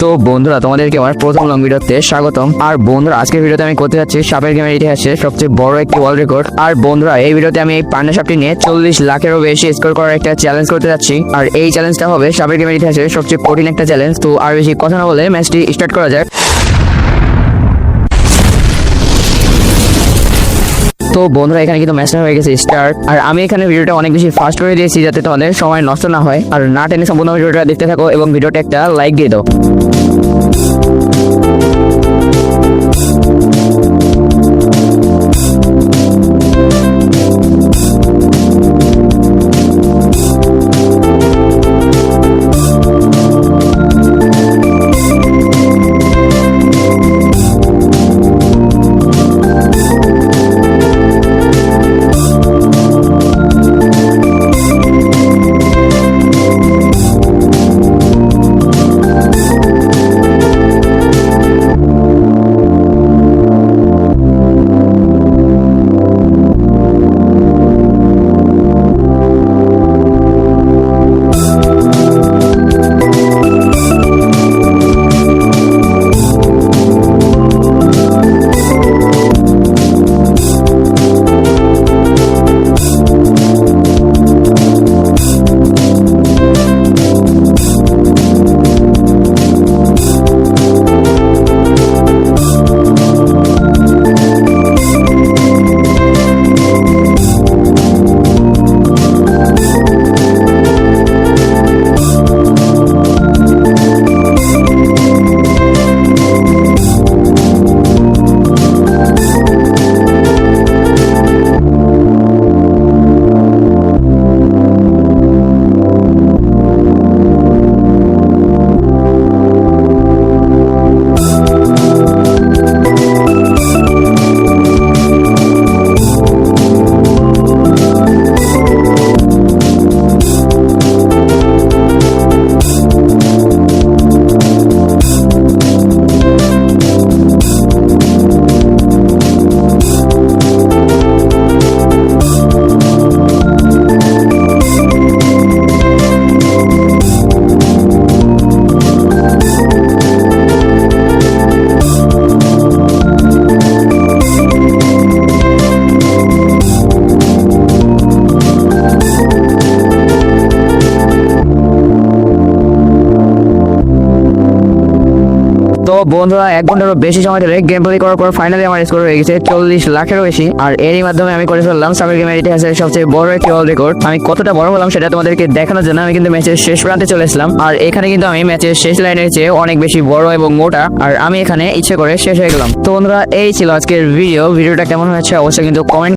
তো বন্ধুরা তোমাদেরকে আমার প্রথম লং ভিডিওতে স্বাগতম। আর বন্ধুরা আজকের ভিডিওতে আমি করতে যাচ্ছি সাপের গেমের ইতিহাসে সবচেয়ে বড় একটি ওয়ার্ল্ড রেকর্ড। আর বন্ধুরা এই ভিডিওতে আমি এই পান্ডা সাপটি নিয়ে 40 লাখেরও বেশি স্কোর করার একটা চ্যালেঞ্জ করতে যাচ্ছি। আর এই চ্যালেঞ্জটা হবে সাপের গেমের ইতিহাসে সবচেয়ে কঠিন একটা চ্যালেঞ্জ। তো আর বেশি কথা না বলে ম্যাচটি স্টার্ট করা যাক। তো বন্ধুরা এখানে কিন্তু ম্যাচটা হয়ে গেছে স্টার্ট। আর আমি এখানে ভিডিওটা অনেক বেশি ফাস্ট করে দিয়েছি যাতে তোমাদের সময় নষ্ট না হয়। আর না টেনে সম্পূর্ণ ভিডিওটা দেখতে থাকো এবং ভিডিওটা একটা লাইক দিয়ে দাও। তো বন্ধুরা 1 ঘন্টারও বেশি সময় ধরে গেম প্লে করার পর ফাইনালি আমার স্কোর হয়ে গেছে 40 লাখেরও বেশি। আর এরই মাধ্যমে আমি করে ফেললাম সাপের গেমের ইতিহাসের সবচেয়ে বড় একটি ওয়ার্ল্ড রেকর্ড। আমি কতটা বড় হলাম সেটা তোমাদেরকে দেখানোর জন্য আমি কিন্তু ম্যাচের শেষ প্রান্তে চলে এসেছিলাম। আর এখানে কিন্তু আমি ম্যাচের শেষ লাইনের চেয়ে অনেক বেশি বড় এবং মোটা। আর আমি এখানে ইচ্ছে করে শেষ হয়ে গেলাম। তো বন্ধুরা এই ছিল আজকের ভিডিওটা কেমন হয়েছে অবশ্যই কিন্তু কমেন্ট